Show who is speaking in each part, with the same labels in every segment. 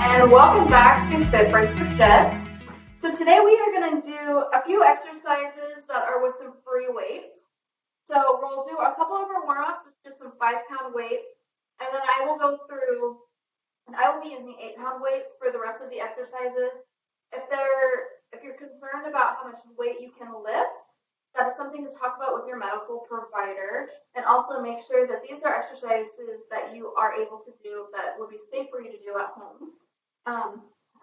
Speaker 1: And welcome back to Fit Breaks with Jess. So today we are going to do a few exercises that are with some free weights. So we'll do a couple of our warm-ups with just some 5-pound weights, and then I will go through, and I will be using 8-pound weights for the rest of the exercises. If you're concerned about how much weight you can lift, that is something to talk about with your medical provider, and also make sure that these are exercises that you are able to do that would be safe for you to do at home.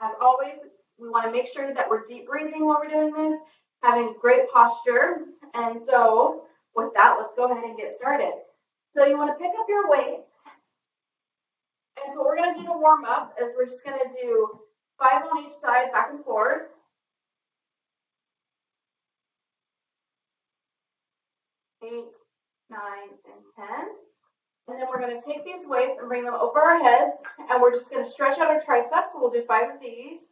Speaker 1: As always, we want to make sure that we're deep breathing while we're doing this, having great posture. And so with that, let's go ahead and get started. So you want to pick up your weights. And so what we're going to do to warm up is we're just going to do 5 on each side, back and forth. 8, 9, and 10. And then we're going to take these weights and bring them over our heads, and we're just going to stretch out our triceps. So we'll do 5 of these.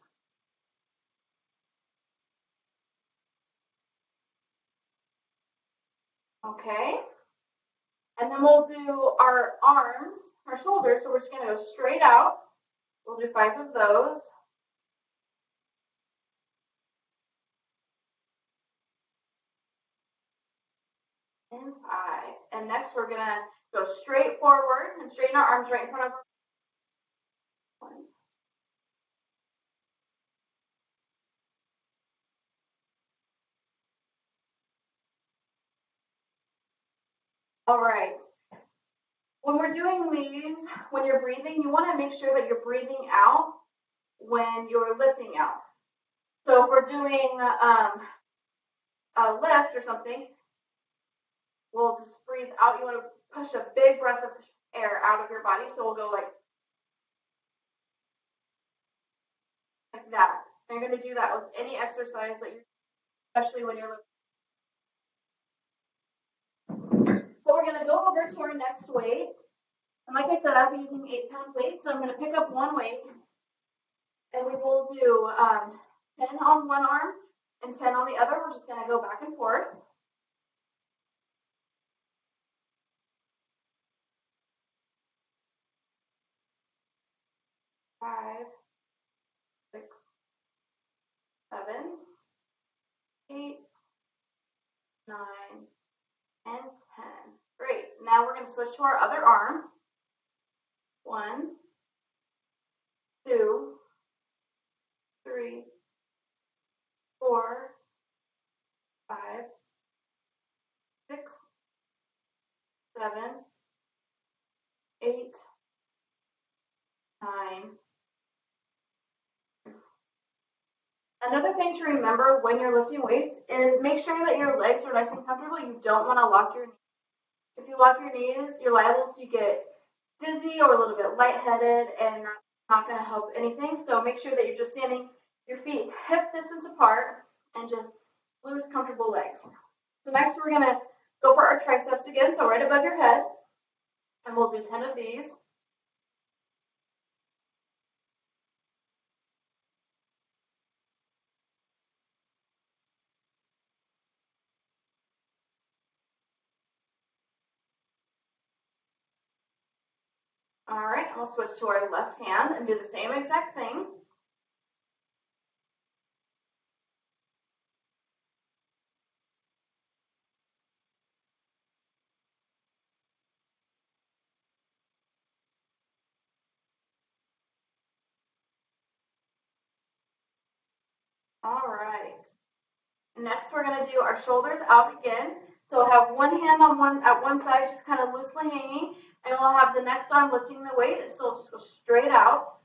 Speaker 1: Okay. And then we'll do our arms, our shoulders. So we're just going to go straight out. We'll do 5 of those. And 5. And next we're going to go straight forward and straighten our arms right in front of our 1. All right. When we're doing these, when you're breathing, you want to make sure that you're breathing out when you're lifting out. So if we're doing a lift or something, we'll just breathe out. You want to push a big breath of air out of your body. So we'll go like that. And you're going to do that with any exercise that you're, especially when you're lifting. So we're going to go over to our next weight. And like I said, I'll be using 8-pound weights. So I'm going to pick up one weight, and we will do 10 on one arm and 10 on the other. We're just going to go back and forth. 5, 6, 7, 8, 9, and 10. Great. Now we're going to switch to our other arm. 1, 2, 3, 4, 5, 6, 7, 8, 9. Another thing to remember when you're lifting weights is make sure that your legs are nice and comfortable. You don't want to lock your knees. If you lock your knees, you're liable to get dizzy or a little bit lightheaded, and that's not going to help anything. So make sure that you're just standing your feet hip distance apart and just loose, comfortable legs. So next we're going to go for our triceps again, so right above your head, and we'll do 10 of these. All right, and we'll switch to our left hand and do the same exact thing. All right. Next, we're going to do our shoulders out again. So we'll have one hand on one side, just kind of loosely hanging, and we'll have the next arm lifting the weight. So we'll just go straight out.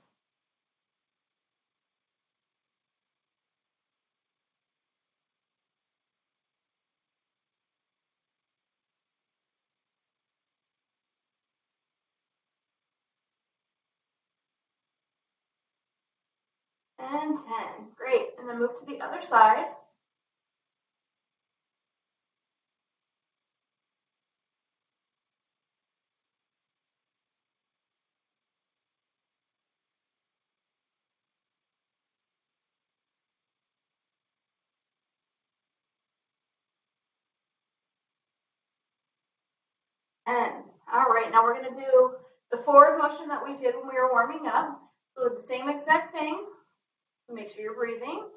Speaker 1: And 10. Great. And then move to the other side. And all right, now we're going to do the forward motion that we did when we were warming up. So the same exact thing. Make sure you're breathing.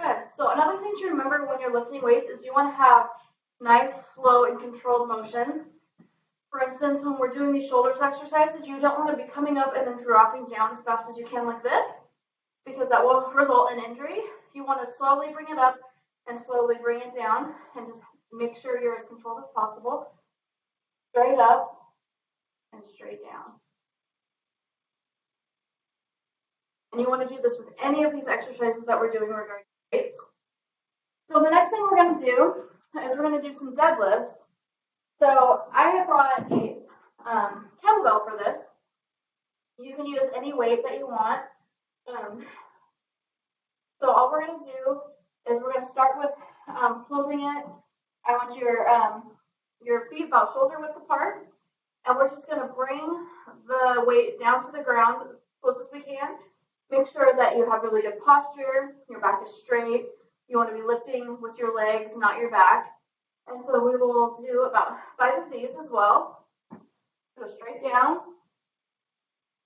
Speaker 1: Good. So another thing to remember when you're lifting weights is you want to have nice, slow, and controlled motions. For instance, when we're doing these shoulders exercises, you don't want to be coming up and then dropping down as fast as you can like this, because that will result in injury. You want to slowly bring it up and slowly bring it down, and just make sure you're as controlled as possible. Straight up and straight down. And you want to do this with any of these exercises that we're doing regarding weights. So the next thing we're going to do is we're going to do some deadlifts. So I have brought a kettlebell for this. You can use any weight that you want. So all we're going to do is we're going to start with holding it. I want your feet about shoulder width apart, and we're just going to bring the weight down to the ground as close as we can. Make sure that you have really good posture, your back is straight. You want to be lifting with your legs, not your back. And so we will do about 5 of these as well. Go straight down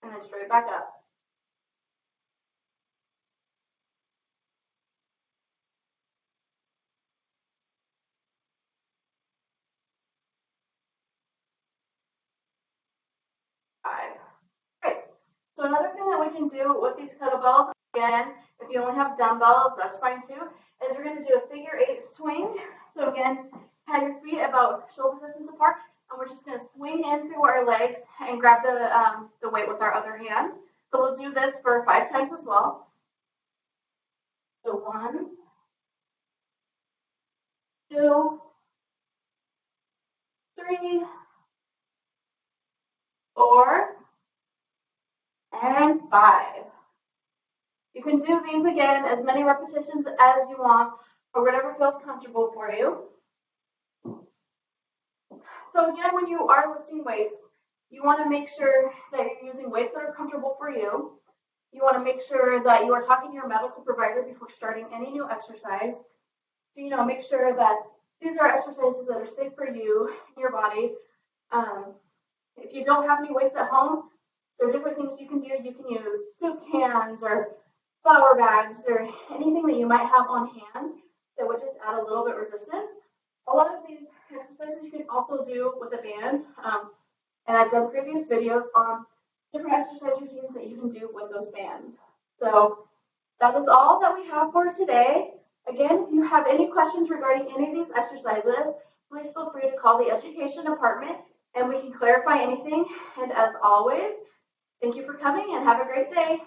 Speaker 1: and then straight back up. Great. So another thing that we can do with these kettlebells, again, if you only have dumbbells, that's fine too, is we're going to do a figure 8 swing. So again, have your feet about shoulder distance apart, and we're just going to swing in through our legs and grab the weight with our other hand. So we'll do this for 5 times as well. So 1, 2, 3, 4, and 5. You can do these again as many repetitions as you want, or whatever feels comfortable for you. So again, when you are lifting weights, you want to make sure that you're using weights that are comfortable for you. You want to make sure that you are talking to your medical provider before starting any new exercise. So, make sure that these are exercises that are safe for you and your body. If you don't have any weights at home, there are different things you can do. You can use soup cans or flour bags or anything that you might have on hand that would just add a little bit of resistance. A lot of these exercises you can also do with a band, and I've done previous videos on different exercise routines that you can do with those bands. So that is all that we have for today. Again, if you have any questions regarding any of these exercises, please feel free to call the education department and we can clarify anything. And as always, thank you for coming and have a great day.